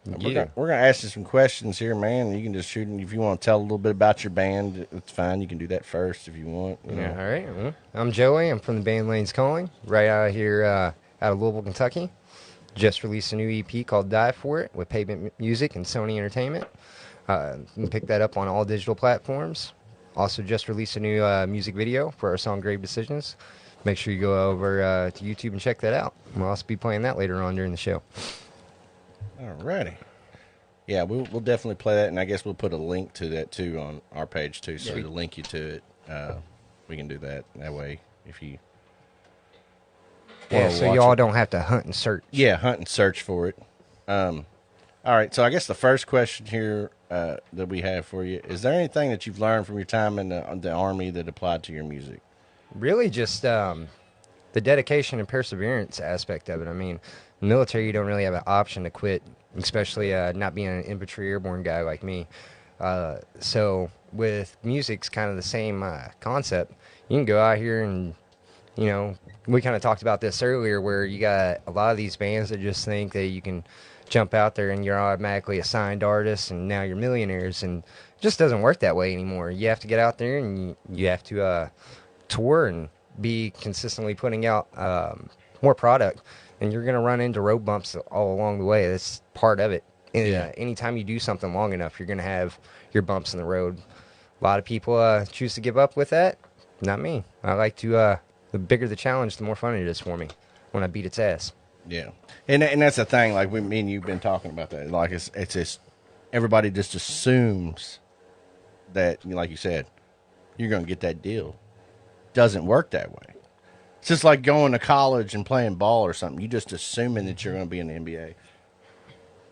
We're gonna ask you some questions here, man. You can just shoot. If you want to tell a little bit about your band, it's fine. You can do that first if you want. Yeah, all right. Well, I'm Joey. I'm from the band Layne's Calling, right out here out of Louisville, Kentucky. Just released a new EP called Die For It with Pavement Music and Sony Entertainment. You can pick that up on all digital platforms. Also just released a new music video for our song Grave Decisions. Make sure you go over to YouTube and check that out. We'll also be playing that later on during the show. Alrighty. Yeah, we'll definitely play that, and I guess we'll put a link to that, too, on our page, too, so to link you to it. We can do that. That way, if you... Yeah, so y'all don't have to hunt and search. Yeah, hunt and search for it. All right, so I guess the first question here that we have for you, is there anything that you've learned from your time in the Army that applied to your music? Really just the dedication and perseverance aspect of it. I mean, military, you don't really have an option to quit, especially not being an infantry airborne guy like me. So with music's kind of the same concept. You can go out here and, you know, we kind of talked about this earlier where you got a lot of these bands that just think that you can jump out there and you're automatically a signed artist and now you're millionaires, and it just doesn't work that way anymore. You have to get out there and you have to tour and be consistently putting out more product, and you're going to run into road bumps all along the way. That's part of it. Anytime you do something long enough, you're going to have your bumps in the road. A lot of people choose to give up with that. Not me. I like to, the bigger the challenge, the more fun it is for me when I beat its ass. Yeah. And that's the thing, like me and you've been talking about that. Like it's just, everybody just assumes that, like you said, you're going to get that deal. Doesn't work that way. It's just like going to college and playing ball or something. You just assuming that you're going to be in the NBA.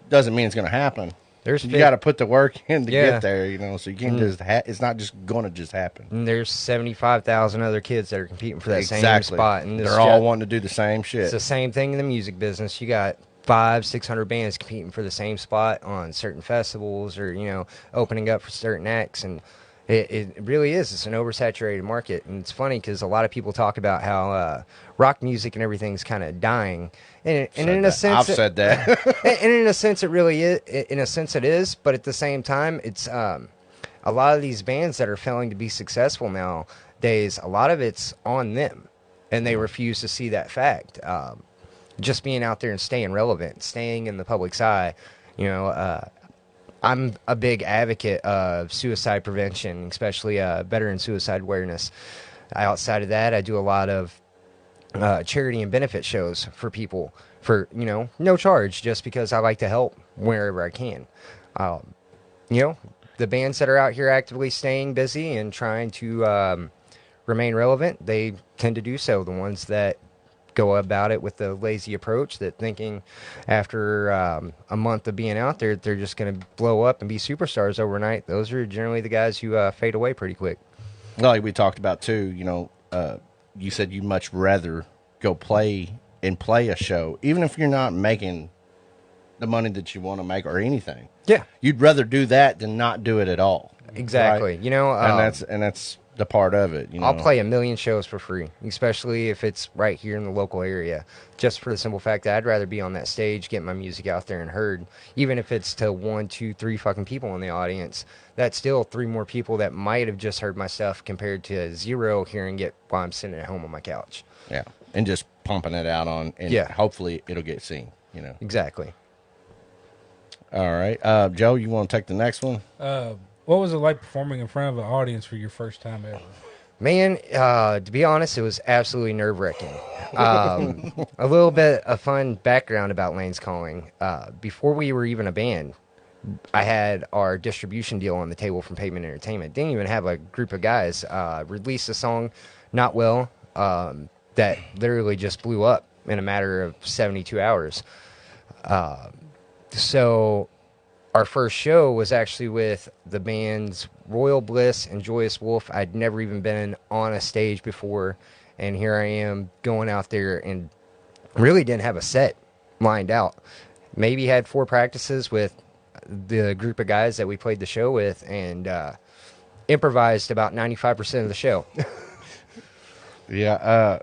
Doesn't mean it's going to happen. You got to put the work in to get there, you know. So you can't just. It's not just going to just happen. And there's 75,000 other kids that are competing for that same spot, and they're all wanting to do the same shit. It's the same thing in the music business. You got 500-600 bands competing for the same spot on certain festivals, or opening up for certain acts, and it really is. It's an oversaturated market, and it's funny because a lot of people talk about how rock music and everything's kind of dying, and in a sense, I've said that, and in a sense, it really is. In a sense, it is, but at the same time, it's a lot of these bands that are failing to be successful nowadays. A lot of it's on them, and they refuse to see that fact. Just being out there and staying relevant, staying in the public's eye, I'm a big advocate of suicide prevention, especially veteran suicide awareness. Outside of that, I do a lot of charity and benefit shows for people for, no charge, just because I like to help wherever I can. The bands that are out here actively staying busy and trying to remain relevant, they tend to do so. The ones that go about it with the lazy approach, that thinking after a month of being out there, they're just going to blow up and be superstars overnight. Those are generally the guys who fade away pretty quick. Like we talked about too, you said you'd much rather go play a show, even if you're not making the money that you want to make or anything. Yeah. You'd rather do that than not do it at all. Exactly. Right? And that's the part of it. I'll play 1 million shows for free, especially if it's right here in the local area, just for the simple fact that I'd rather be on that stage, getting my music out there and heard, even if it's to 1, 2, 3 fucking people in the audience. That's still 3 more people that might have just heard my stuff compared to 0 hearing it while I'm sitting at home on my couch. Yeah, and just pumping it out hopefully it'll get seen, Exactly. All right. Joe, you want to take the next one? What was it like performing in front of an audience for your first time ever? Man, to be honest, it was absolutely nerve-wracking. A little bit of fun background about Layne's Calling. Before we were even a band, I had our distribution deal on the table from Pavement Entertainment. Didn't even have a group of guys. Released a song, Not Well, that literally just blew up in a matter of 72 hours. So our first show was actually with the bands Royal Bliss and Joyous Wolf. I'd never even been on a stage before, and here I am going out there and really didn't have a set lined out. Maybe had 4 practices with the group of guys that we played the show with, and improvised about 95% of the show. Yeah.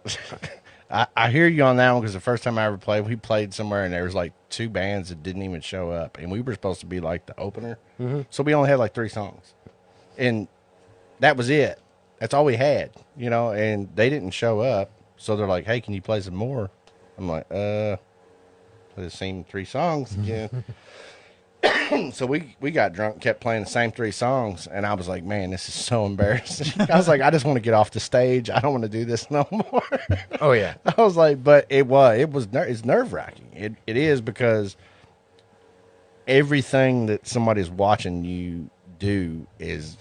I hear you on that one because the first time I ever played, we played somewhere and there was like 2 bands that didn't even show up, and we were supposed to be like the opener, so we only had like 3 songs, and that was it. That's all we had, and they didn't show up, so they're like, "Hey, can you play some more?" I'm like, play the same 3 songs again. So we got drunk, kept playing the same 3 songs, and I was like, man, this is so embarrassing. I was like, I just want to get off the stage. I don't want to do this no more. Oh yeah. I was like, but it's nerve wracking. It is, because everything that somebody's watching you do is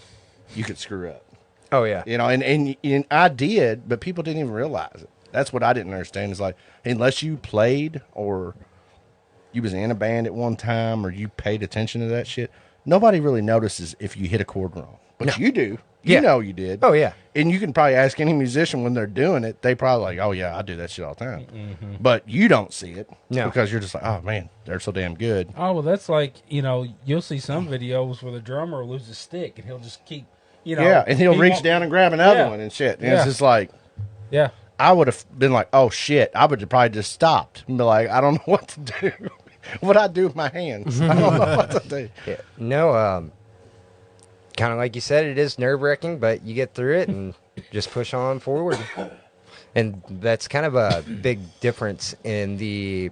you could screw up. Oh yeah. And I did, but people didn't even realize it. That's what I didn't understand. Is like, unless you played or you was in a band at one time or you paid attention to that shit, nobody really notices if you hit a chord wrong. But you do. You know you did. Oh yeah. And you can probably ask any musician when they're doing it, they probably like, oh yeah, I do that shit all the time. Mm-hmm. But you don't see it. No. Because you're just like, oh man, they're so damn good. Oh, well, that's like, you'll see some videos where the drummer will lose a stick and he'll just keep, Yeah, and he'll reach down and grab another one and shit. And it's just like, yeah. I would have been like, oh shit, I would have probably just stopped and be like, I don't know what to do. What I do with my hands? I don't know what to do. Yeah. No, kind of like you said, it is nerve-wracking, but you get through it and just push on forward. And that's kind of a big difference in the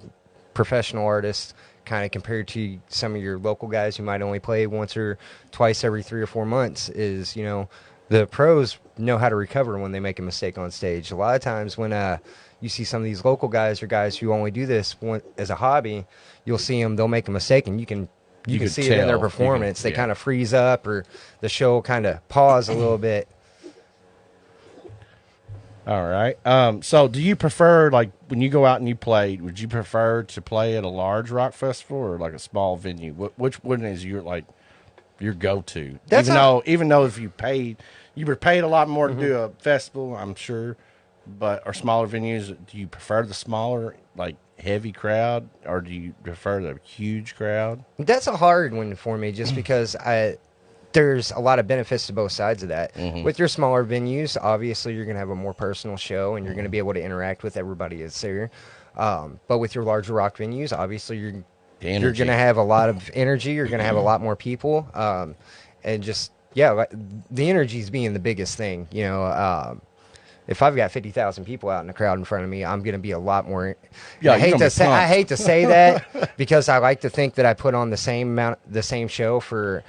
professional artists kind of compared to some of your local guys who might only play once or twice every 3 or 4 months is, the pros know how to recover when they make a mistake on stage. A lot of times when you see some of these local guys or guys who only do this as a hobby, you'll see them, they'll make a mistake, and you can see it in their performance. They kind of freeze up, or the show kind of pause a little bit. All right. So do you prefer, like, when you go out and you play, would you prefer to play at a large rock festival or like a small venue? Which one is your go-to? Even though if you were paid a lot more to do a festival, I'm sure, or smaller venues, do you prefer the smaller, like, heavy crowd, or do you prefer the huge crowd? That's a hard one for me, just because there's a lot of benefits to both sides of that. With your smaller venues, obviously you're going to have a more personal show, and you're going to be able to interact with everybody that's there. But with your larger rock venues, obviously you're going to have a lot of energy. You're going to have a lot more people, and just the energy is being the biggest thing. If I've got 50,000 people out in the crowd in front of me, I'm going to be a lot more. Yeah, I hate to say that because I like to think that I put on the same show for,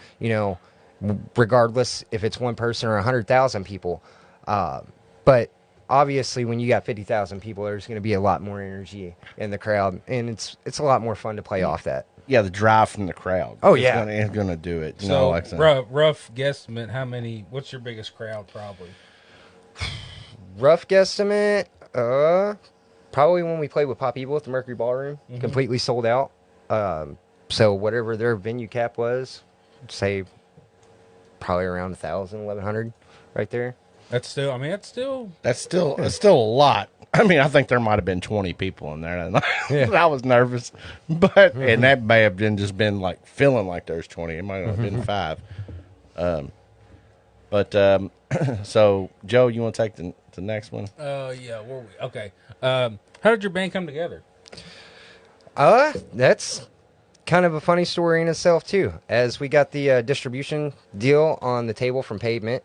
regardless if it's one person or 100,000 people. But obviously, when you got 50,000 people, there's going to be a lot more energy in the crowd, and it's a lot more fun to play off that. Yeah, the drive from the crowd. Oh, it's going to do it. So, rough guesstimate, what's your biggest crowd probably? Rough guesstimate, probably when we played with Pop Evil at the Mercury Ballroom, completely sold out. So whatever their venue cap was, say probably around 1,000, 1,100 right there. That's still a lot. I mean, I think there might have been 20 people in there. I was nervous, but and that may have been like feeling like there's 20. It might have been 5. So Joe, you want to take the next one? Yeah. Were we? Okay. How did your band come together? That's kind of a funny story in itself too. As we got the distribution deal on the table from Pavement,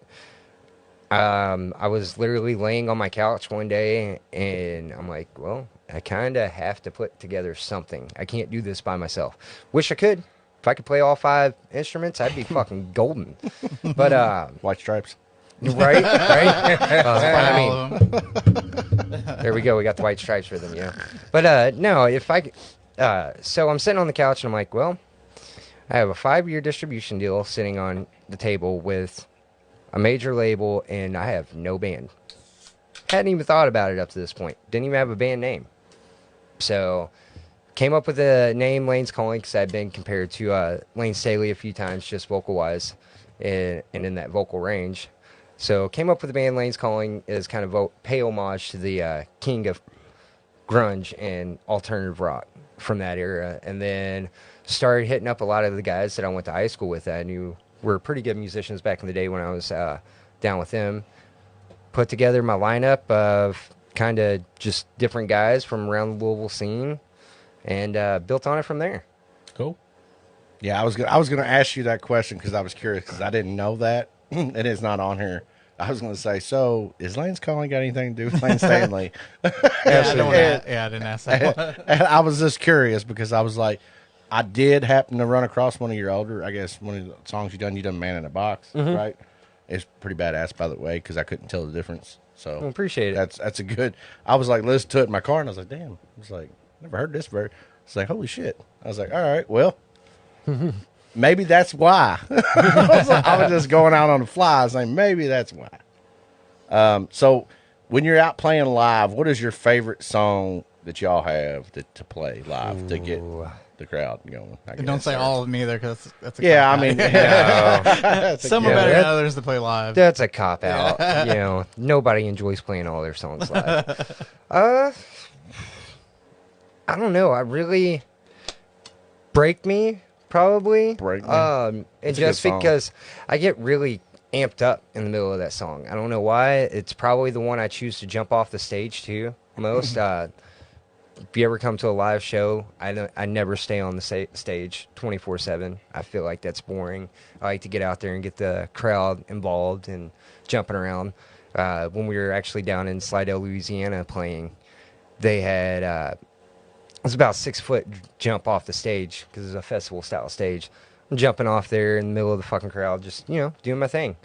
I was literally laying on my couch one day, and I'm like, well, I kind of have to put together something. I can't do this by myself. Wish I could. If I could play all 5 instruments, I'd be fucking golden. But White Stripes. Right. There we go. We got the White Stripes for them, yeah. But no, if I so I'm sitting on the couch and I'm like, well, I have a 5-year distribution deal sitting on the table with a major label, and I have no band. Hadn't even thought about it up to this point. Didn't even have a band name. So came up with the name Layne's Calling because I'd been compared to Layne Staley a few times, just vocal-wise, and in that vocal range. So came up with the band Layne's Calling as kind of pay homage to the king of grunge and alternative rock from that era. And then started hitting up a lot of the guys that I went to high school with that I knew were pretty good musicians back in the day when I was down with them. Put together my lineup of kind of just different guys from around the Louisville scene, and built on it from there. Cool. Yeah, I was gonna ask you that question because I was curious because I didn't know that. It is not on here. I was gonna say, so is Layne's calling got anything to do with Layne Stanley? Yeah, I didn't ask that one. And I was just curious because I was like, I did happen to run across one of your older, I guess, one of the songs you done Man in a Box, right? It's pretty badass, by the way, because I couldn't tell the difference. So I appreciate it. That's a good. I was like, listening to it in my car, and I was like, damn. I was like, never heard this verse. It's like, holy shit. I was like, all right, well, maybe that's why. I was just going out on the fly. I was like, maybe that's why. So when you're out playing live, what is your favorite song that y'all have to play live to get the crowd going? Don't say all of them either, because that's a Yeah, I cop-out. mean, Some are better than others to play live. That's a cop out. You know, nobody enjoys playing all their songs live. I don't know. I really Break Me, probably. Break Me. And That's a just good song. because I get really amped up in the middle of that song. I don't know why. It's probably the one I choose to jump off the stage to most. If you ever come to a live show, I never stay on the stage 24/7. I feel like that's boring. I like to get out there and get the crowd involved and jumping around. When we were actually down in Slidell, Louisiana playing, they had it was about 6 foot jump off the stage because it's a festival style stage. I'm jumping off there in the middle of the fucking crowd, just doing my thing.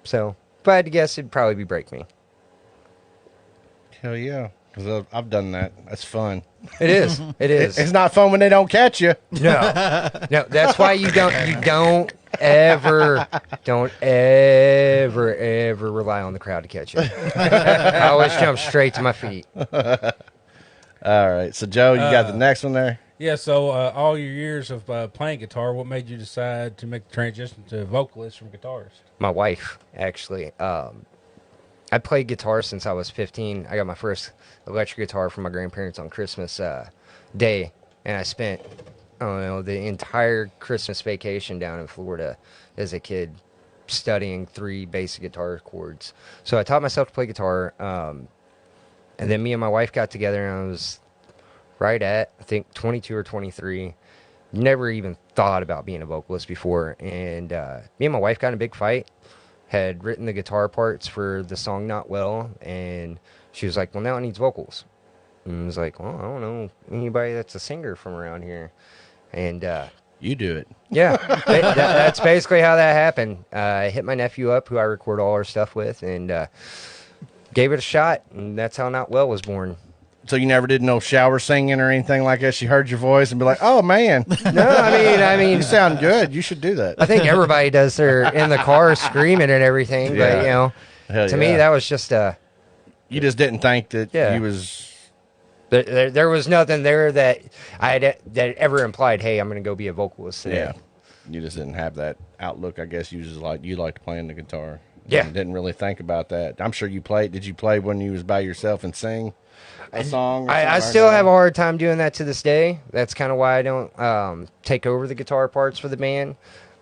So if I had to guess, it'd probably be Break Me. hell yeah. Because I've done that. That's fun. It is. It is. It's not fun when they don't catch you. No, that's why you don't ever rely on the crowd to catch you. I always jump straight to my feet. All right. So, Joe, you got the next one there? Yeah, so all your years of playing guitar, what made you decide to make the transition to vocalist from guitarist? My wife, actually. I played guitar since I was 15. I got my first electric guitar from my grandparents on Christmas Day, and I spent, I don't know, the entire Christmas vacation down in Florida as a kid studying 3 basic guitar chords. So I taught myself to play guitar, and then me and my wife got together, and I was right at, I think, 22 or 23. Never even thought about being a vocalist before, and me and my wife got in a big fight. Had written the guitar parts for the song Not Well, and she was like, well, now it needs vocals. And I was like, well, I don't know anybody that's a singer from around here. And You do it. yeah, that's basically how that happened. I hit my nephew up, who I record all our stuff with, and gave it a shot, and that's how Not Well was born. So you never did no shower singing or anything like that? She heard your voice and be like, oh, man, No, I mean, you sound good. You should do that. I think everybody does. They're in the car screaming and everything, but Hell to me, yeah. that was just You just didn't think that Yeah. you was... There was nothing there that that ever implied, hey, I'm going to go be a vocalist today. Yeah. You just didn't have that outlook, I guess. You just like, you liked playing the guitar. Yeah. And didn't really think about that. I'm sure you played. Did you play when you was by yourself and sing a song? Or I something still like have a that? hard time doing that to this day. That's kind of why I don't take over the guitar parts for the band,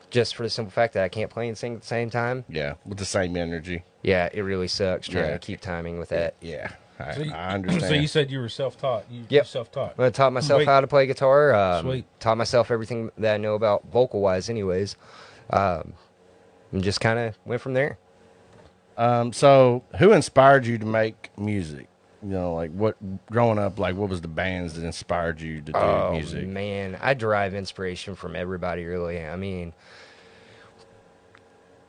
just for the simple fact that I can't play and sing at the same time. Yeah, with the same energy. Yeah, it really sucks trying Yeah. to keep timing with that. Yeah, I So understand. So you said you were self-taught. You Yep. self-taught. I taught myself Sweet. how to play guitar. Sweet. Taught myself everything that I know about vocal-wise anyways. And just kind of went from there. So who inspired you to make music? You know, like what growing up, like what was the bands that inspired you to do music? Man, I derive inspiration from everybody, really. I mean,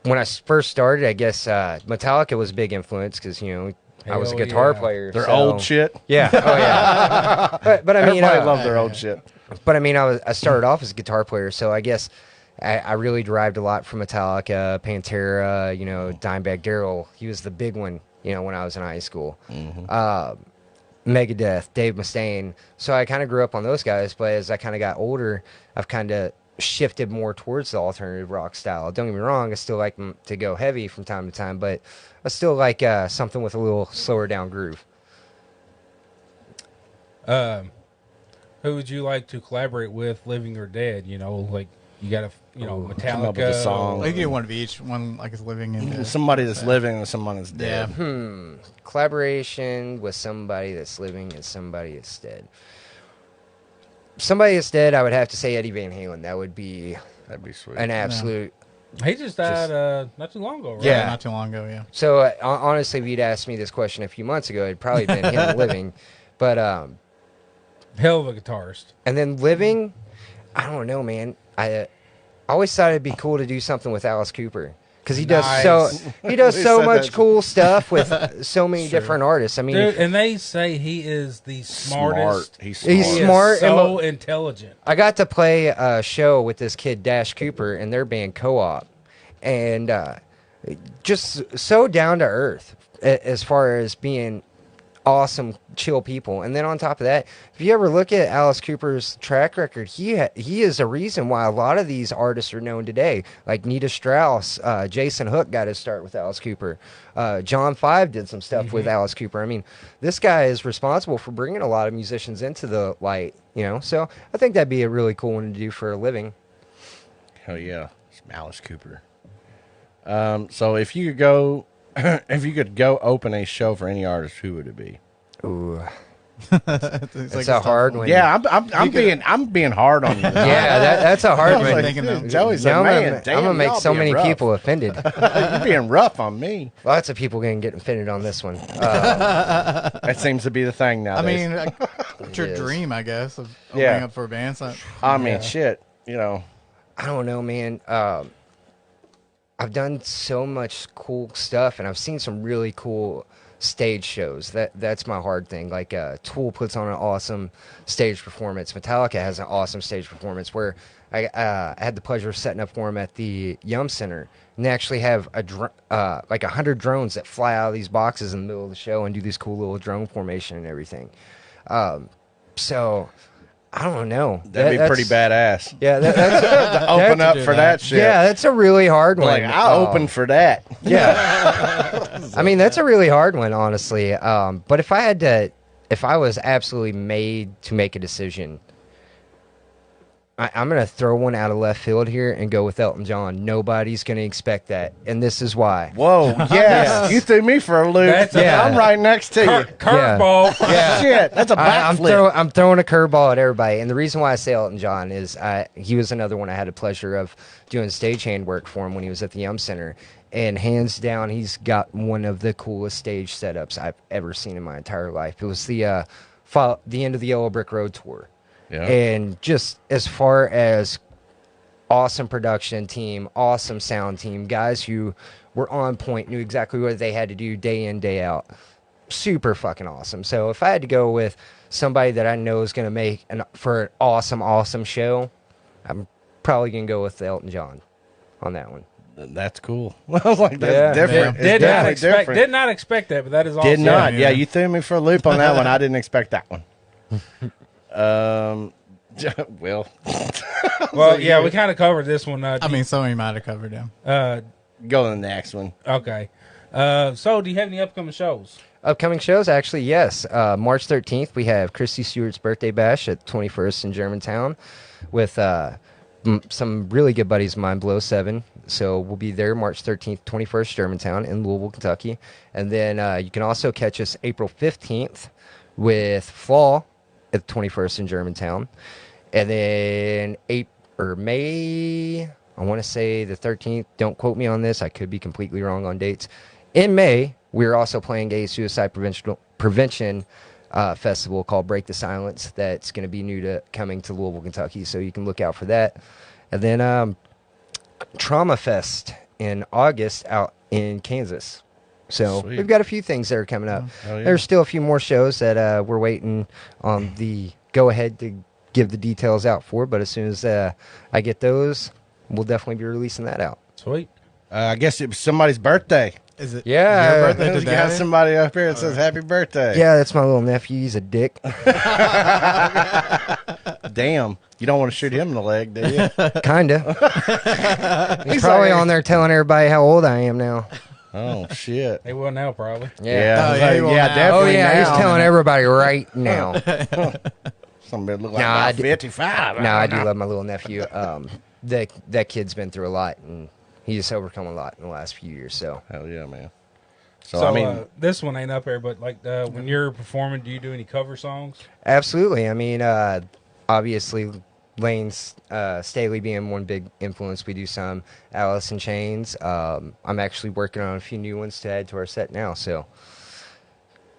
when I first started, I guess Metallica was a big influence because, I was a Hell guitar yeah. player. Their so- old shit. Yeah. Oh, yeah. but I mean, Everybody loved their old shit. But I mean, I started off as a guitar player, so I guess I really derived a lot from Metallica, Pantera, Dimebag Darrell. He was the big one, when I was in high school. Megadeth, Dave Mustaine. So I kind of grew up on those guys, but as I kind of got older, I've kind of shifted more towards the alternative rock style. Don't get me wrong, I still like to go heavy from time to time, but I still like something with a little slower down groove. Who would you like to collaborate with, living or dead? You got to, come Metallica. up with a song. Well, you get one of each. One like is living and Somebody that's living and someone that's Yeah. dead. Collaboration with somebody that's living and somebody that's dead. Somebody that's dead, I would have to say Eddie Van Halen. That would be That'd be sweet. an absolute. He just died not too long ago, right? Yeah. Not too long ago. Yeah. So honestly, if you'd asked me this question a few months ago, it'd probably been him living. But Hell of a guitarist. and then living, I don't know, man. I always thought it'd be cool to do something with Alice Cooper because he does Nice. he does We so said much that. cool stuff with so many different artists. I mean, Dude, and they say he is the smartest. He's smart. He's He is smart and so intelligent. I got to play a show with this kid Dash Cooper and their band Co-op, and just so down to earth as far as being awesome, chill people. And then on top of that, if you ever look at Alice Cooper's track record, he is a reason why a lot of these artists are known today. Like Nita Strauss, Jason Hook got his start with Alice Cooper. John Five did some stuff with Alice Cooper. I mean, this guy is responsible for bringing a lot of musicians into the light, So I think that'd be a really cool one to do for a living. Hell yeah, it's Alice Cooper. So if you could go open a show for any artist, who would it be? Ooh, It's it's a hard one. Yeah, I'm being hard on you. Yeah, that's a hard I was one. like, thinking dude, of- Joey's Now like, I'm man, gonna, damn, I'm gonna make y'all so being many rough. people offended. You're being rough on me. Lots of people gonna get offended on this one. That seems to be the thing I nowadays. mean, it's your is. dream, I guess, of opening Yeah. up for a band. So, I mean, shit. I don't know, man. I've done so much cool stuff, and I've seen some really cool stage shows. That's my hard thing. Like Tool puts on an awesome stage performance. Metallica has an awesome stage performance where I had the pleasure of setting up for them at the Yum Center, and they actually have like 100 drones that fly out of these boxes in the middle of the show and do this cool little drone formation and everything. So I don't know. That'd be pretty badass. Yeah, that's Open up do for that. that shit. yeah, that's a really hard one. Like, I'll open for that. Yeah. I mean, that's a really hard one, honestly. But if I was absolutely made to make a decision, I'm going to throw one out of left field here and go with Elton John. Nobody's going to expect that. And this is why. Whoa, yes. Yes. You threw me for a loop. That's a- Yeah. I'm right next to you. Curveball. Yeah. Shit, that's a I'm backflip. throwing a curveball at everybody. And the reason why I say Elton John is he was another one I had the pleasure of doing stagehand work for him when he was at the Yum Center. And hands down, he's got one of the coolest stage setups I've ever seen in my entire life. It was the end of the Yellow Brick Road tour. Yeah. And just as far as awesome production team, awesome sound team, guys who were on point, knew exactly what they had to do day in, day out. Super fucking awesome. So if I had to go with somebody that I know is going to make for an awesome show, I'm probably going to go with Elton John on that one. That's cool. I was like, that's Yeah. different. Yeah. It's definitely different. Did not expect that, but that is awesome. Did not. Yeah. Yeah, you threw me for a loop on that one. I didn't expect that one. Well, Well, yeah, we kind of covered this one. I mean, somebody might have covered him. go to the next one. Okay. So, do you have any upcoming shows? Upcoming shows, actually, yes. March 13th, we have Christy Stewart's birthday bash at 21st in Germantown with some really good buddies of mine, Below 7. So we'll be there March 13th, 21st, Germantown in Louisville, Kentucky. And then you can also catch us April 15th with Flaw at 21st in Germantown. And then May, I want to say the 13th. Don't quote me on this. I could be completely wrong on dates. In May, we're also playing a suicide prevention festival called Break the Silence. That's going to be coming to Louisville, Kentucky. So you can look out for that. And then Trauma Fest in August out in Kansas. So Sweet. we've got a few things that are coming up. Hell yeah. There's still a few more shows that we're waiting on the go-ahead to give the details out for. But as soon as I get those, we'll definitely be releasing that out. Sweet. I guess it was somebody's birthday. Is it Yeah. your birthday We got today? somebody up here that says happy birthday. Yeah, that's my little nephew. He's a dick. Damn. You don't want to shoot him in the leg, do you? Kinda. He's He's probably like- on there telling everybody how old I am now. Oh, shit. They will now, probably. Yeah, Oh, I was yeah, like, he will yeah, now. definitely. Oh yeah, now. he's telling everybody right now. Somebody look like Nah, about I d- 55. No, I do love my little nephew. that kid's been through a lot, and he just overcome a lot in the last few years. So Hell yeah, man. So, So I mean, this one ain't up there, but like when you're performing, do you do any cover songs? absolutely. I mean, obviously, Layne's Staley being one big influence. We do some Alice in Chains. I'm actually working on a few new ones to add to our set now. So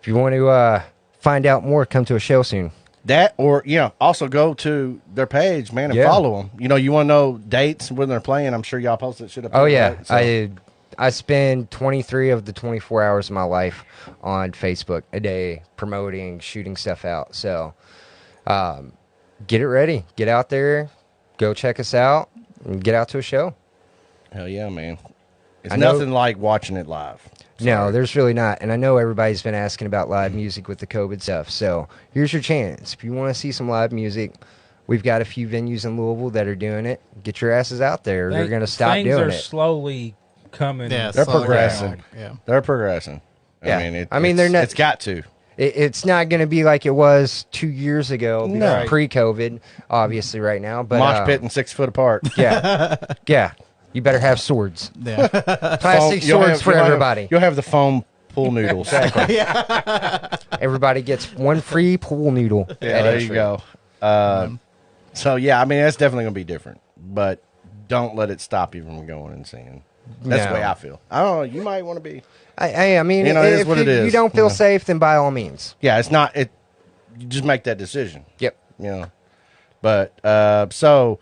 if you want to find out more, come to a show soon. that or also go to their page, man, and Yeah. follow them. You want to know dates when they're playing. I'm sure y'all posted shit up. Oh there, yeah, right? So, I spend 23 of the 24 hours of my life on Facebook a day promoting, shooting stuff out. So get it ready, get out there, go check us out, and get out to a show. hell yeah, man. It's I know- nothing like watching it live. No, there's really not. And I know everybody's been asking about live music with the COVID stuff. So here's your chance. If you want to see some live music, we've got a few venues in Louisville that are doing it. Get your asses out there. They're going to stop Things doing are it. slowly coming. Yeah, They're slowly progressing. down. Yeah. They're progressing. Yeah. I mean, they're not- It's got to. It's not going to be like it was 2 years ago, No. pre-COVID, obviously right now. But Mosh pit and 6 foot apart. yeah, yeah. You better have swords. Yeah. Plastic You'll swords have- for you'll have- everybody. You'll have the foam pool noodles. Everybody gets one free pool noodle. Yeah, at there entry. you go. So yeah, I mean that's definitely gonna be different, but don't let it stop you from going and singing. That's the No. way I feel. I don't know. You might want to be. I mean, You know, it is if what it you is. don't feel Yeah. safe, then by all means. Yeah, it's not. You just make that decision. Yep. But so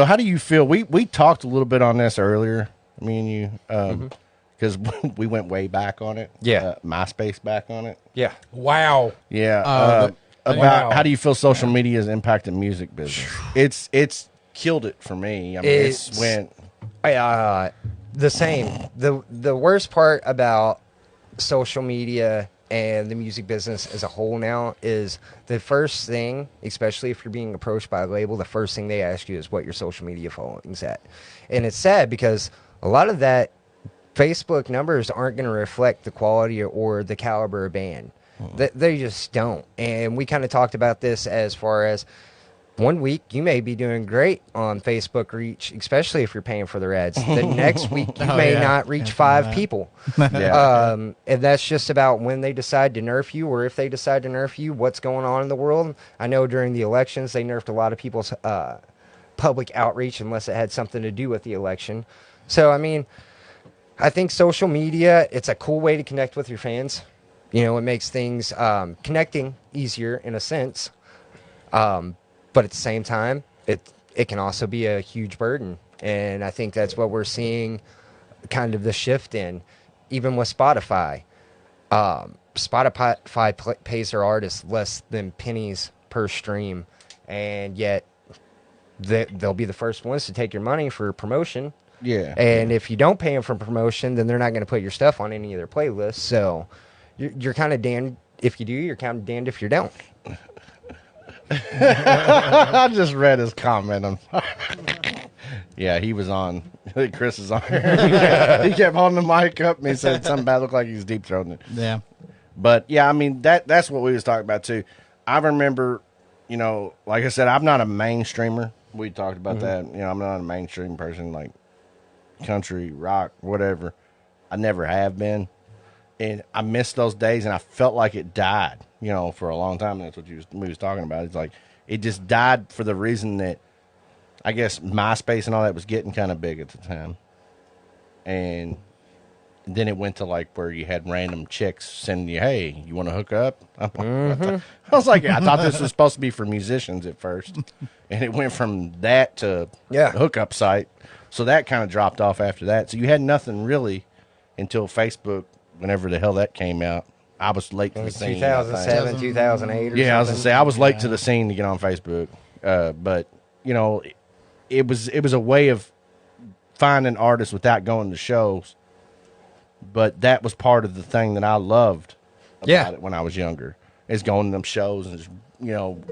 how do you feel? We talked a little bit on this earlier, me and you, because we went way back on it. Yeah. MySpace back on it. Yeah. Wow. Yeah. About Wow. how do you feel social media has impacted music business? It's killed it for me. I mean, it's went. The same. The worst part about social media and the music business as a whole now is the first thing, especially if you're being approached by a label, the first thing they ask you is what your social media following's at. And it's sad because a lot of that Facebook numbers aren't going to reflect the quality or the caliber of band. They just don't. And we kind of talked about this as far as one week you may be doing great on Facebook reach, especially if you're paying for their ads. The next week you may not reach 5 people. Yeah. And that's just about when they decide to nerf you, or if they decide to nerf you, what's going on in the world. I know during the elections they nerfed a lot of people's public outreach unless it had something to do with the election. So, I mean, I think social media, it's a cool way to connect with your fans. You know, it makes things connecting easier in a sense. But at the same time, it can also be a huge burden. And I think that's what we're seeing kind of the shift in, even with Spotify. Spotify pays their artists less than pennies per stream, and yet they'll be the first ones to take your money for promotion. Yeah. And if you don't pay them for promotion, then they're not going to put your stuff on any of their playlists. So you're kind of damned if you do, you're kind of damned if you don't. I just read his comment on. Yeah, he was on. I think Chris is on. He kept holding the mic up and he said something bad. Looked like he was deep throating it. Yeah. But yeah, I mean that's what we was talking about too. I remember, like I said, I'm not a mainstreamer. We talked about that. I'm not a mainstream person like country, rock, whatever. I never have been. And I missed those days, and I felt like it died, for a long time. That's what we was talking about. It's like it just died for the reason that I guess MySpace and all that was getting kind of big at the time. And then it went to like where you had random chicks sending you, hey, you want to hook up? I was like, I thought this was supposed to be for musicians at first. And it went from that to a hookup site. So that kind of dropped off after that. So you had nothing really until Facebook, whenever the hell that came out. I was late to the scene. 2007, 2008 or Yeah, I was something. gonna say I was late to the scene to get on Facebook. But it was a way of finding artists without going to shows. But that was part of the thing that I loved about it when I was younger. Is going to them shows and just,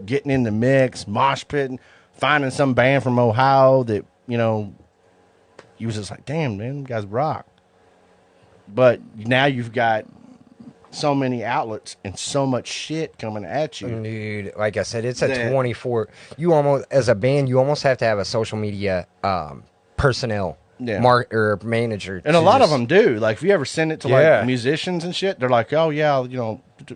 getting in the mix, mosh pitting, finding some band from Ohio that, you was just like, damn, man, them guys rock. But now you've got so many outlets and so much shit coming at you. Dude, like I said, it's a That- 24. You almost, as a band, you almost have to have a social media personnel, Yeah. or manager. And a to lot of just- them do. Like, if you ever send it to Yeah. like musicians and shit, they're like, "Oh yeah,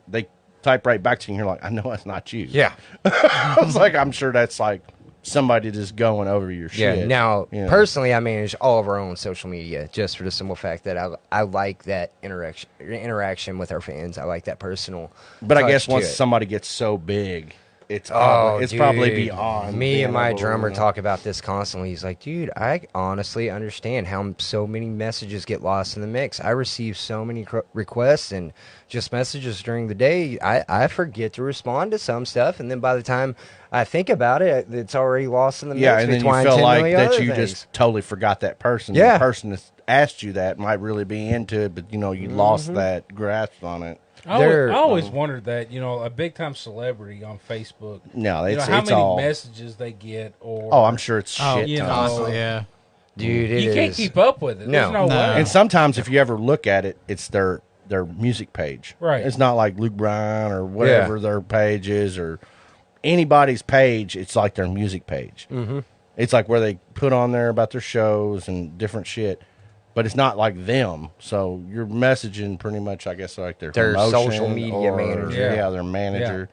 they type right back to you. And you're like, I know that's not you. Yeah. I was like, I'm sure that's like somebody just going over your Yeah. shit. Now, you know? personally, I manage all of our own social media just for the simple fact that I like that interaction with our fans. I like that personal. But I touch guess to once it. somebody gets so big, it's Oh, probably dude. beyond. Me being and my able to, drummer you know. talk about this constantly. He's like, dude, I honestly understand how so many messages get lost in the mix. I receive so many requests and just messages during the day. I forget to respond to some stuff, and then by the time I think about it, it's already lost in the mix. Yeah, and then you between feel 10 like million that other you things. just totally forgot that person. Yeah. The person that asked you that might really be into it, but you Mm-hmm. lost that grasp on it. I always wondered that, a big time celebrity on Facebook. No, You it's know, how it's many all. messages they get, or Oh, I'm sure it's Oh, shit. you know, tons. constantly, yeah. Dude, it you can't is. keep up with it. No. There's no No. way. And sometimes, if you ever look at it, it's their music page. Right. It's not like Luke Bryan or whatever their page is, or anybody's page. It's like their music page. Mm-hmm. It's like where they put on there about their shows and different shit. But it's not like them. So you're messaging pretty much, I guess, like their promotion social media manager. Yeah, their manager.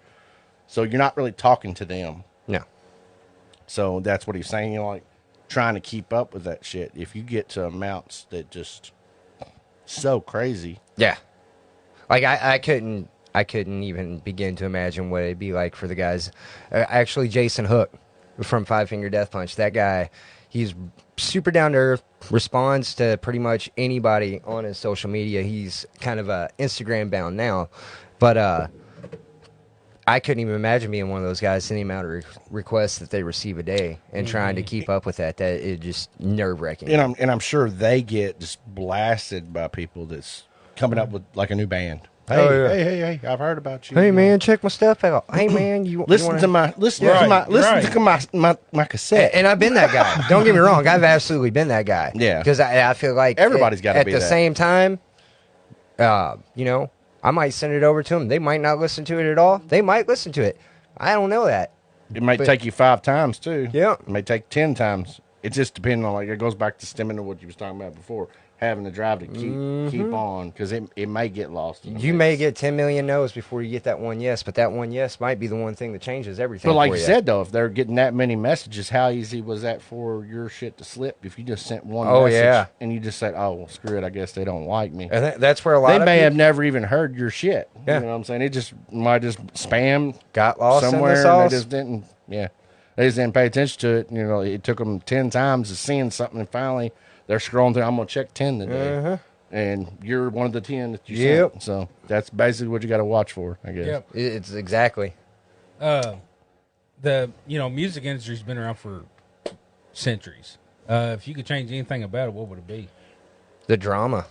So you're not really talking to them. No. So that's what he's saying. Like trying to keep up with that shit. If you get to amounts that just so crazy. Yeah. Like I couldn't even begin to imagine what it'd be like for the guys. Actually, Jason Hook from Five Finger Death Punch. That guy, he's super down to earth. Responds to pretty much anybody on his social media. He's kind of Instagram bound now, but I couldn't even imagine being one of those guys. The amount of requests that they receive a day and trying to keep up with that it just nerve wracking. And I'm sure they get just blasted by people that's coming up with like a new band. Hey, Oh, yeah. hey, I've heard about you. Hey You know, man, check my stuff out. Hey man, you listen wanna... to my listen Right, to my listen right. to my cassette. And I've been that guy. Don't get me wrong. I've absolutely been that guy. Yeah. Because I feel like Everybody's gotta at be the that. same time, I might send it over to them. They might not listen to it at all. They might listen to it. I don't know that. It might but- take you 5 times too. Yeah. It may take 10 times. It just depends on it goes back to stemming to what you was talking about before. Having the drive to keep on because it may get lost. in the You mix. may get 10 million no's before you get that one yes, but that one yes might be the one thing that changes everything. But like for you said though, if they're getting that many messages, how easy was that for your shit to slip? If you just sent one Oh, message yeah. and you just said, "Oh, well, screw it, I guess they don't like me." And that's where a lot They of may have people never even heard your shit. Yeah. You know what I'm saying? It just might just spam got lost somewhere in the and sauce. they just didn't. Yeah, they just didn't pay attention to it. It took them 10 times to seeing something, and finally they're scrolling through. I'm gonna check 10 today, and you're one of the 10 that you Yep. sent. So that's basically what you got to watch for, I guess. Yep. It's exactly. The music industry's been around for centuries. If you could change anything about it, what would it be? The drama.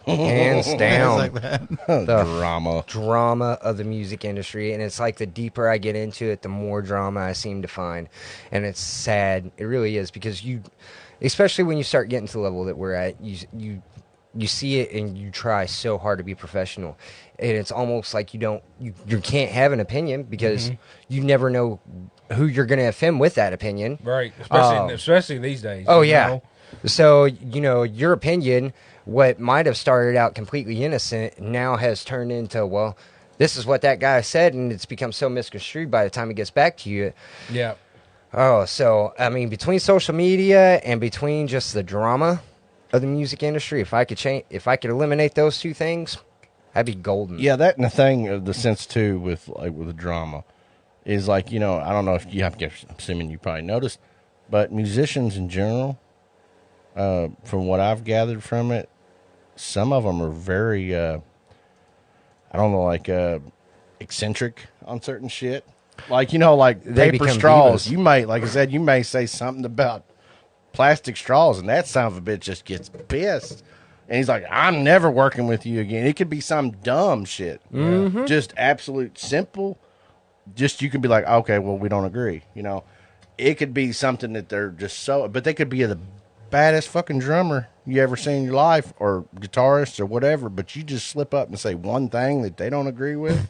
Hands down. It's like that. The Drama. drama of the music industry, and it's like the deeper I get into it, the more drama I seem to find, and it's sad. It really is, because especially when you start getting to the level that we're at, you see it and you try so hard to be professional, and it's almost like you can't have an opinion because you never know who you're going to offend with that opinion. Right, Oh. especially these days. Oh you yeah. know? So, your opinion, what might have started out completely innocent, now has turned into, well, this is what that guy said, and it's become so misconstrued by the time it gets back to you. Yeah. Oh, so, I mean, between social media and between just the drama of the music industry, if I could eliminate those two things, that'd be golden. Yeah, that and the thing of the sense too with the drama is I don't know if I'm assuming you probably noticed, but musicians in general, from what I've gathered from it, some of them are very, eccentric on certain shit. Like They paper become straws. divas. You might, like I said, you may say something about plastic straws, and that son of a bitch just gets pissed. And he's like, I'm never working with you again. It could be some dumb shit. Just absolute simple. Just you could be like, okay, well, we don't agree. It could be something that they're just so, but they could be the baddest fucking drummer you ever seen in your life, or guitarist or whatever, but you just slip up and say one thing that they don't agree with.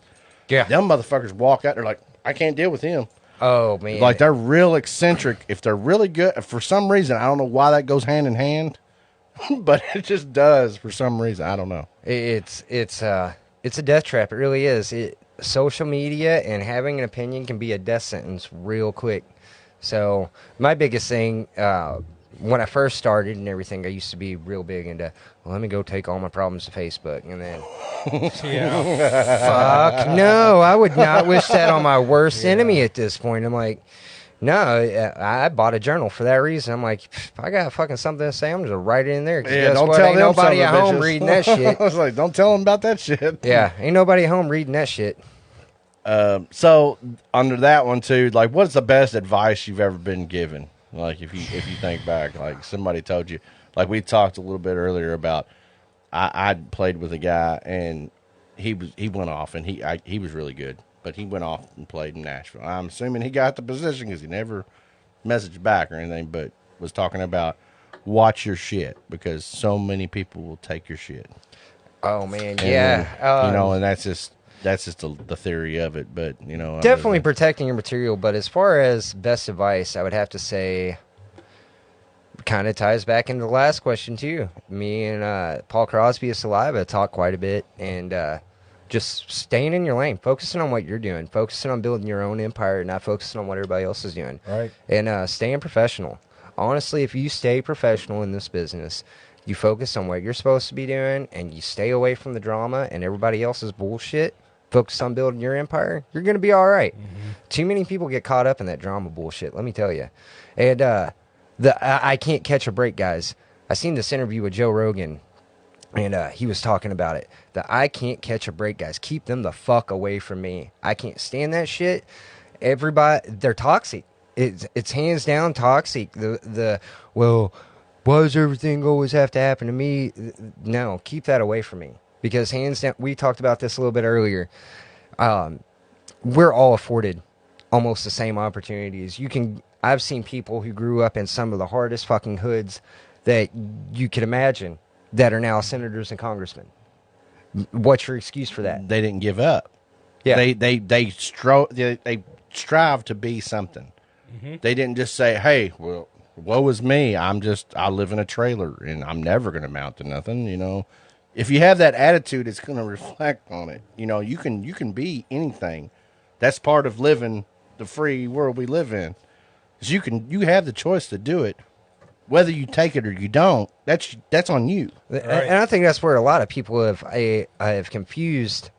Yeah. Them motherfuckers walk out, they're like, I can't deal with him. Oh man. Like, they're real eccentric. If they're really good, for some reason, I don't know why that goes hand in hand, but it just does for some reason. I don't know. It's a death trap. It really is. Social media and having an opinion can be a death sentence real quick. So my biggest thing, when I first started and everything, I used to be real big into, well, let me go take all my problems to Facebook. And then, fuck, no, I would not wish that on my worst enemy at this point. I'm like, no, I bought a journal for that reason. I'm like, if I got fucking something to say, I'm just going to write it in there. 'Cause guess what? Ain't nobody at home reading that shit. I was like, don't tell them about that shit. Yeah, ain't nobody at home reading that shit. So under that one too, like, what's the best advice you've ever been given? Like, if you think back, like somebody told you, like we talked a little bit earlier about, I played with a guy and he went off and he was really good, but he went off and played in Nashville. I'm assuming he got the position because he never messaged back or anything, but was talking about watch your shit because so many people will take your shit. Oh man, And yeah. then, and that's just the theory of it, but Definitely protecting your material, but as far as best advice, I would have to say, kind of ties back into the last question too. Me and Paul Crosby of Saliva talk quite a bit, and just staying in your lane, focusing on what you're doing, focusing on building your own empire, not focusing on what everybody else is doing. Right. And staying professional. Honestly, if you stay professional in this business, you focus on what you're supposed to be doing, and you stay away from the drama and everybody else's bullshit, focus on building your empire, you're going to be all right. Mm-hmm. Too many people get caught up in that drama bullshit, let me tell you. And I can't catch a break, guys. I seen this interview with Joe Rogan, and he was talking about it. The I can't catch a break, guys. Keep them the fuck away from me. I can't stand that shit. Everybody, they're toxic. It's hands down toxic. Well, why does everything always have to happen to me? No, keep that away from me. Because hands down, we talked about this a little bit earlier. We're all afforded almost the same opportunities. I've seen people who grew up in some of the hardest fucking hoods that you could imagine that are now senators and congressmen. What's your excuse for that? They didn't give up. Yeah. They strive to be something. Mm-hmm. They didn't just say, "Hey, well, woe is me. I live in a trailer and I'm never going to amount to nothing." If you have that attitude, it's going to reflect on it. You can be anything. That's part of living the free world we live in. Is you have the choice to do it, whether you take it or you don't. That's on you. Right. And I think that's where a lot of people have confused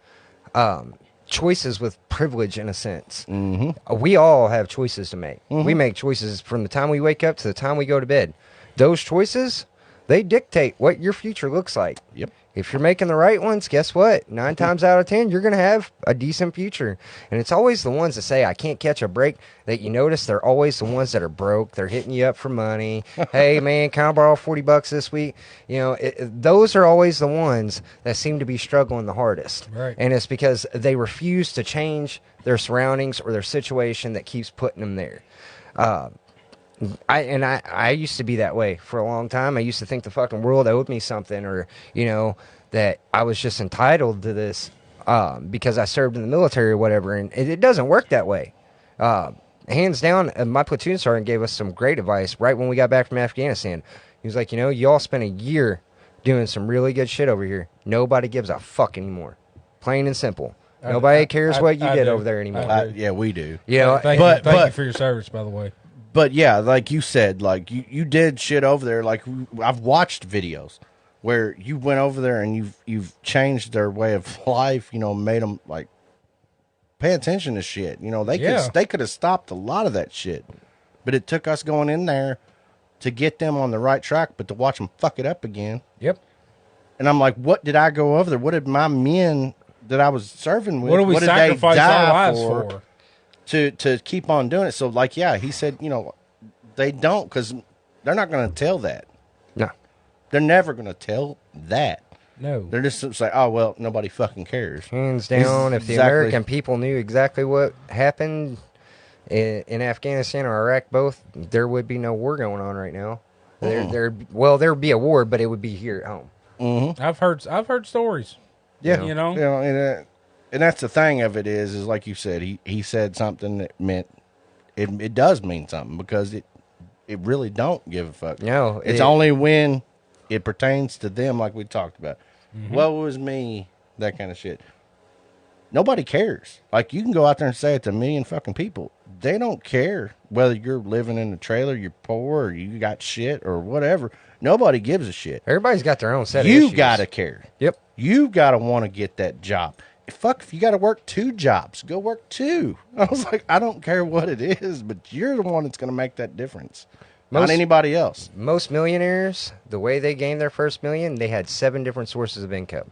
choices with privilege in a sense. Mm-hmm. We all have choices to make. Mm-hmm. We make choices from the time we wake up to the time we go to bed. Those choices, they dictate what your future looks like. Yep. If you're making the right ones, guess what? 9 times out of 10, you're going to have a decent future. And it's always the ones that say, I can't catch a break, that you notice they're always the ones that are broke. They're hitting you up for money. Hey, man, can I borrow $40 this week? Those are always the ones that seem to be struggling the hardest. Right. And it's because they refuse to change their surroundings or their situation that keeps putting them there. I used to be that way for a long time. I used to think the fucking world owed me something, or that I was just entitled to this because I served in the military or whatever. And it doesn't work that way. Hands down, my platoon sergeant gave us some great advice right when we got back from Afghanistan. He was like, you all spent a year doing some really good shit over here. Nobody gives a fuck anymore. Plain and simple. Nobody cares what you get over there anymore. Yeah, we do. Thank you for your service, by the way. But yeah, like you said, like you did shit over there. Like I've watched videos where you went over there and you've changed their way of life. Made them like pay attention to shit. They could have stopped a lot of that shit, but it took us going in there to get them on the right track, but to watch them fuck it up again. Yep. And I'm like, what did I go over there? What did my men that I was serving with? What did we sacrifice our lives for? To keep on doing it. So, like, yeah, he said, they don't, because they're not going to tell that. No. They're never going to tell that. No. They're just like, oh, well, nobody fucking cares. Hands down, if the American people knew exactly what happened in Afghanistan or Iraq both, there would be no war going on right now. There'd be a war, but it would be here at home. I've heard stories. Yeah, You know? and that's the thing of it is like you said, he said something that meant it does mean something because it really don't give a fuck. No, it's only when it pertains to them, like we talked about. What was me, that kind of shit. Nobody cares. Like you can go out there and say it to a million fucking people. They don't care whether you're living in a trailer, you're poor, or you got shit or whatever. Nobody gives a shit. Everybody's got their own set of You issues. gotta care. Yep. You gotta want to get that job. Fuck, if you gotta work 2 jobs, go work 2. I was like, I don't care what it is, but you're the one that's gonna make that difference. Not anybody else. Most millionaires, the way they gained their first million, they had 7 different sources of income.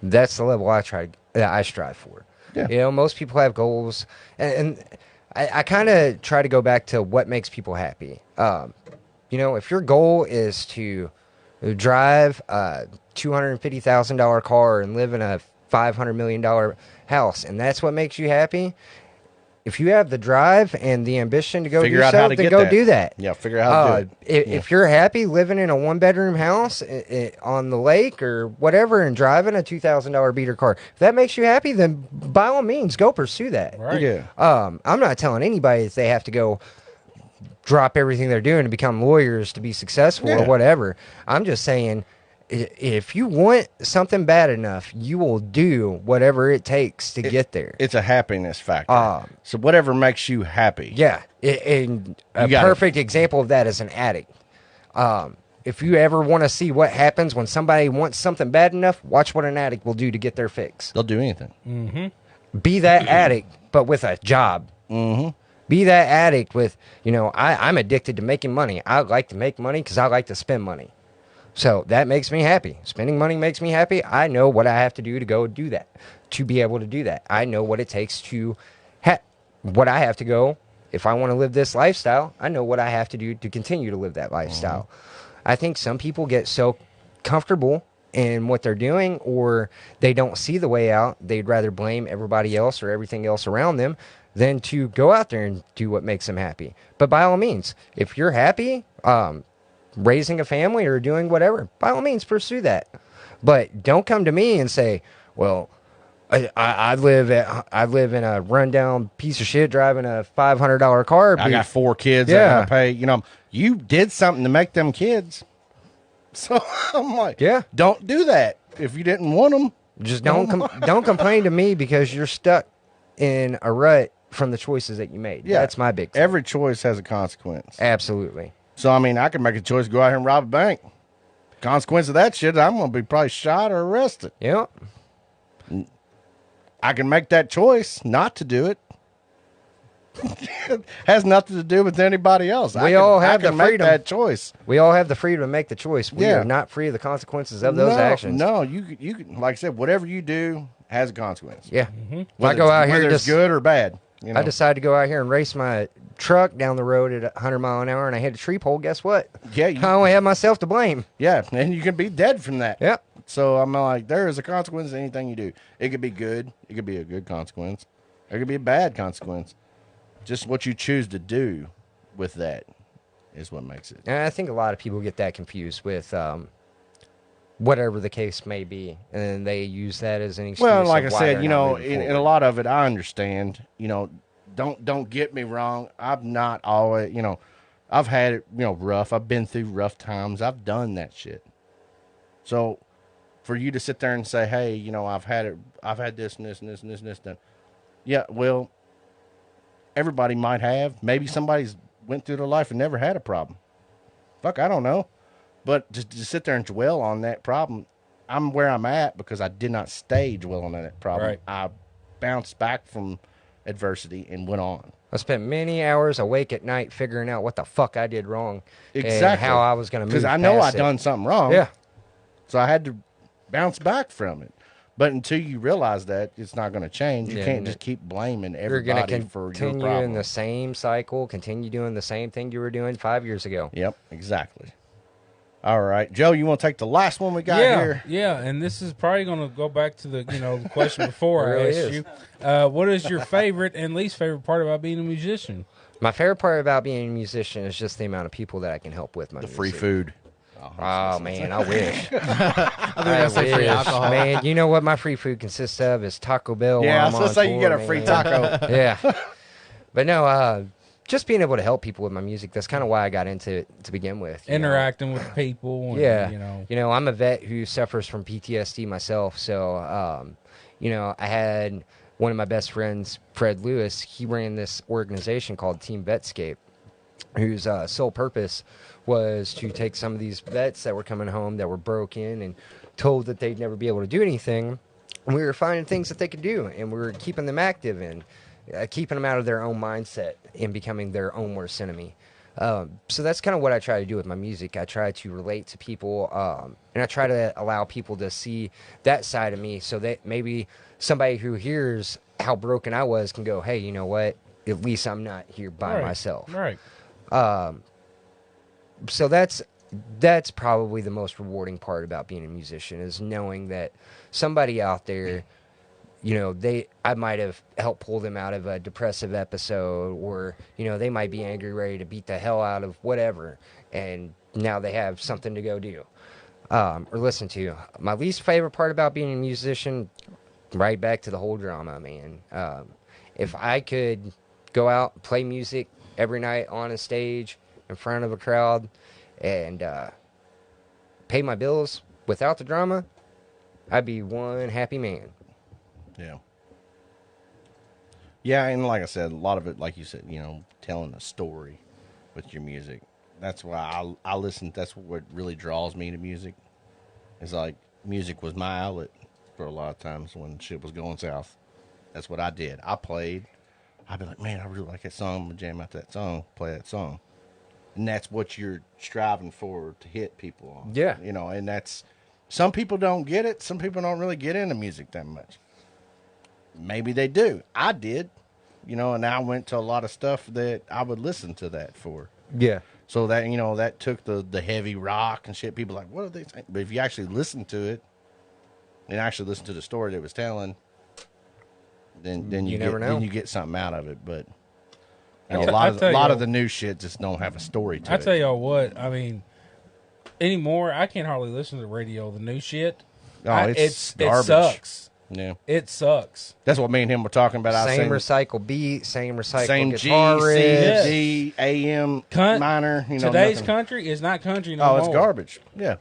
That's the level I strive for. Yeah. You know, most people have goals, and I kind of try to go back to what makes people happy. You know, if your goal is to drive a $250,000 car and live in a $500 million house, and that's what makes you happy, if you have the drive and the ambition to go Figure do out how so, to then get go that. do that. Yeah, figure out how to do it. If you're happy living in a 1-bedroom house on the lake or whatever and driving a $2,000 beater car, if that makes you happy, then by all means, go pursue that. Right. Yeah. I'm not telling anybody that they have to go drop everything they're doing to become lawyers to be successful or whatever. I'm just saying, if you want something bad enough, you will do whatever it takes to get there. It's a happiness factor. So whatever makes you happy. Yeah, and a gotta- perfect example of that is an addict. If you ever want to see what happens when somebody wants something bad enough, watch what an addict will do to get their fix. They'll do anything. Be that addict, but with a job. Be that addict with, I'm addicted to making money. I like to make money because I like to spend money. So that makes me happy. Spending money makes me happy. I know what I have to do to go do that, to be able to do that. I know what it takes to, what I have to go. If I want to live this lifestyle, I know what I have to do to continue to live that lifestyle. I think some people get so comfortable in what they're doing, or they don't see the way out. They'd rather blame everybody else or everything else around them than to go out there and do what makes them happy. But by all means, if you're happy, raising a family or doing whatever, by all means pursue that. But don't come to me and say, well, I live in a rundown piece of shit driving a $500 car. I got 4 kids Yeah. that I pay. You did something to make them kids. So I'm like, Yeah. don't do that if you didn't want them. Just don't complain to me because you're stuck in a rut from the choices that you made. Yeah. That's my big thing. Every choice has a consequence. Absolutely. So, I can make a choice to go out here and rob a bank. Consequence of that shit, I'm going to be probably shot or arrested. Yep. I can make that choice not to do it. Has nothing to do with anybody else. We all have I can the make freedom. that choice. We all have the freedom to make the choice. We Yeah. are not free of the consequences of those actions. No, you can, like I said, whatever you do has a consequence. Yeah. If I Whether go out whether here it's just good or bad. I decide to go out here and race my truck down the road at 100 mile an hour and I hit a tree pole, guess what? Yeah, I only have myself to blame. yeah, and you can be dead from that. Yep. So I'm like, there is a consequence to anything you do. It could be good. It could be a good consequence. It could be a bad consequence. Just what you choose to do with that is what makes it. And I think a lot of people get that confused with whatever the case may be, and they use that as an excuse. Well, like I of why said, they're not moving in forward. a lot of it, I understand. Don't get me wrong. I'm not always, I've had it, rough. I've been through rough times. I've done that shit. So, for you to sit there and say, "Hey, I've had this and this and this and this and this done," yeah, well, everybody might have. Maybe somebody's went through their life and never had a problem. Fuck, I don't know. But to sit there and dwell on that problem, I'm where I'm at because I did not stay dwelling on that problem. Right. I bounced back from adversity and went on. I spent many hours awake at night figuring out what the fuck I did wrong. Exactly. And how I was going to move Because I know I past it. done something wrong. Yeah. So I had to bounce back from it. But until you realize that, it's not going to change. You Yeah, can't and just keep blaming You're going everybody to for your continue problem. in the same cycle, continue doing the same thing you were doing 5 years ago. Yep, exactly. All right. Joe, you want to take the last one we got here? Yeah, and this is probably going to go back to the question before It I really asked is. you. What is your favorite and least favorite part about being a musician? My favorite part about being a musician is just the amount of people that I can help with my The music. free food. Oh man, I wish. I I think say free wish. alcohol. Man, you know what my free food consists of is Taco Bell. Yeah, I while was I'm gonna on say you tour, get a free man. taco. Yeah, but no, just being able to help people with my music. That's kind of why I got into it to begin with. you know. Interacting with people. And, Yeah, you know. I'm a vet who suffers from PTSD myself, so I had one of my best friends, Fred Lewis. He ran this organization called Team Vetscape, whose sole purpose was to take some of these vets that were coming home that were broken and told that they'd never be able to do anything. And we were finding things that they could do, and we were keeping them active and keeping them out of their own mindset and becoming their own worst enemy. So that's kind of what I try to do with my music. I try to relate to people, and I try to allow people to see that side of me so that maybe somebody who hears how broken I was can go, hey, you know what? At least I'm not here by myself. Right. So that's probably the most rewarding part about being a musician is knowing that somebody out there, I might have helped pull them out of a depressive episode, or they might be angry, ready to beat the hell out of whatever, and now they have something to go do or listen to. My least favorite part about being a musician, right back to the whole drama, man. If I could go out and play music every night on a stage in front of a crowd and pay my bills without the drama, I'd be one happy man. Yeah. Yeah, and like I said, a lot of it, like you said, telling a story with your music. That's why I listen. That's what really draws me to music. It's like music was my outlet for a lot of times when shit was going south. That's what I did. I played. I'd be like, man, I really like that song. I'm going to jam out that song, play that song. And that's what you're striving for to hit people on. Yeah. And that's, some people don't get it. Some people don't really get into music that much. Maybe they do. I did, and I went to a lot of stuff that I would listen to that for. Yeah. So that, that took the heavy rock and shit. People are like, what are they saying? But if you actually listen to it and actually listen to the story that it was telling, then you never know. Then you get something out of it. But a I lot of the new shit just don't have a story to it. I tell y'all what, I mean, anymore, I can't hardly listen to the radio. The new shit, it's garbage. It sucks. Yeah, it sucks. that's what me and him were talking about. Same recycle beat, same recycle same guitar G, riff. C, D, AM, minor. Today's nothing. country is not country no more. It's garbage. Yeah.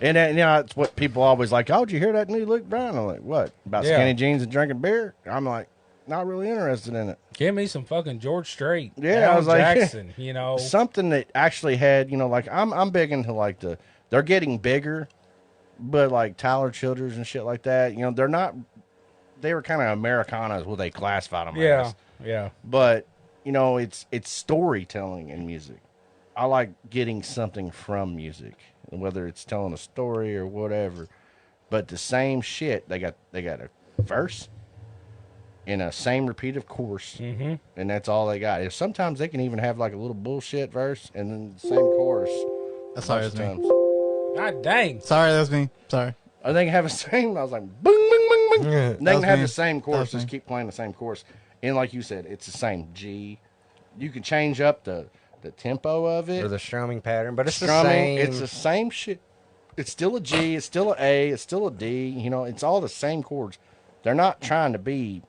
And it's what people always like. Oh, did you hear that new Luke Bryan? I'm like, what? About skinny jeans and drinking beer? I'm like, not really interested in it. Give me some fucking George Strait. Yeah, I was like, Jackson, something that actually had, like I'm big into like they're getting bigger, but like Tyler Childers and shit like that, they were kind of Americana is what they classified them as. Yeah. But, it's storytelling in music. I like getting something from music, whether it's telling a story or whatever. But the same shit, they got a verse and a same repeated chorus, and that's all they got. And sometimes they can even have like a little bullshit verse and then the same chorus. Sorry, that's me. Times. God dang. Sorry, that's me. Sorry. Or they can have the same. I was like, boom, boom, boom, boom. Yeah, They can have me. the same chorus. That was Just me. keep playing the same chorus. And like you said, it's the same G. You can change up the tempo of it. Or the strumming pattern, but it's Strumming, the same. it's the same shit. It's still a G. It's still an A. It's still a D. It's all the same chords. They're not trying to be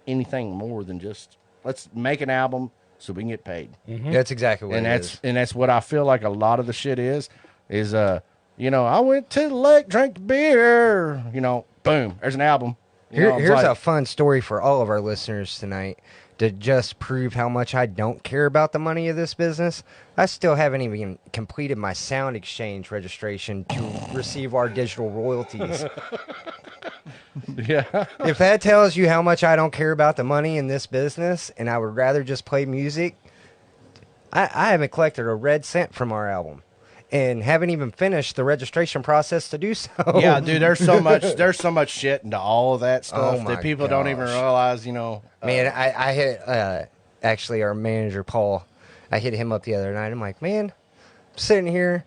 anything more than just let's make an album so we can get paid. That's exactly what And it is. that's what I feel like a lot of the shit is I went to the lake, drank the beer, boom, there's an album. Here's a fun story for all of our listeners tonight to just prove how much I don't care about the money of this business. I still haven't even completed my sound exchange registration to receive our digital royalties. Yeah. If that tells you how much I don't care about the money in this business and I would rather just play music, I haven't collected a red cent from our album. And haven't even finished the registration process to do so. Yeah, dude, there's so much shit into all of that stuff Oh my that people don't even gosh. realize, Man, I hit, actually, our manager, Paul, I hit him up the other night. I'm like, man, I'm sitting here,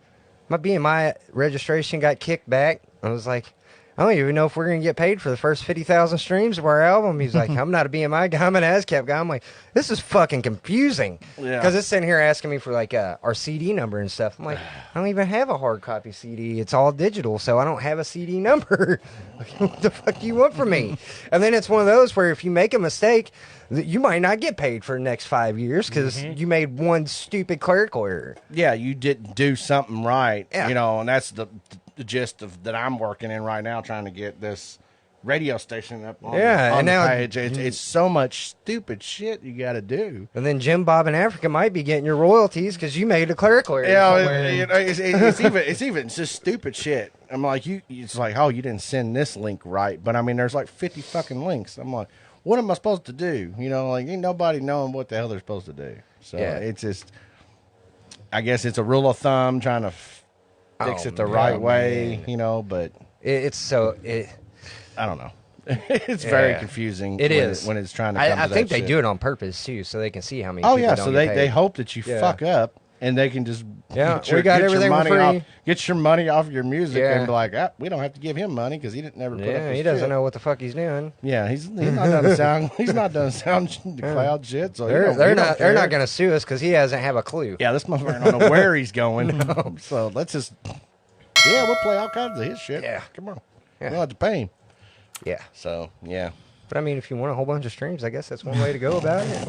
my BMI registration got kicked back. I was like, I don't even know if we're going to get paid for the first 50,000 streams of our album. He's like, I'm not a BMI guy, I'm an ASCAP guy. I'm like, this is fucking confusing. Yeah. Because it's sitting here asking me for like our CD number and stuff. I'm like, I don't even have a hard copy CD. It's all digital, so I don't have a CD number. What the fuck do you want from me? And then it's one of those where if you make a mistake, you might not get paid for the next 5 years because you made one stupid clerical error. Yeah, you didn't do something right. Yeah. You know, and that's the gist of that I'm working in right now, trying to get this radio station up on, Yeah, on and the now- page. It's so much stupid shit you got to do. And then Jim Bob in Africa might be getting your royalties because you made a clerical error. Yeah, somewhere. it's even just stupid shit. I'm like, it's like, oh, you didn't send this link right, but I mean, there's like 50 fucking links. I'm like, what am I supposed to do? You know, like ain't nobody knowing what the hell they're supposed to do. So Yeah. it's just, I guess it's a rule of thumb trying to fix Oh, it the right man. way, you know, but I don't know. It's very Yeah. confusing. It when is when it's trying to come I to think that they shit. do it on purpose too, so they can see how many. Oh people yeah, don't so get they paid. hope that you Yeah. fuck up, and they can just Yeah, get your, we got get your everything for money free. off, get your money off your music, Yeah. and be like, ah, we don't have to give him money because he didn't never put up Yeah, his he doesn't shit. know what the fuck he's doing. Yeah, he's not done sound. He's not done sound the cloud shit. So They're they're not going to sue us because he doesn't have a clue. Yeah, this motherfucker don't know where he's going. So let's just. Yeah, we'll play all kinds of his shit. Yeah. Come on. Yeah. We don't have to pay him. Yeah. So yeah. But I mean, if you want a whole bunch of streams, I guess that's one way to go about it.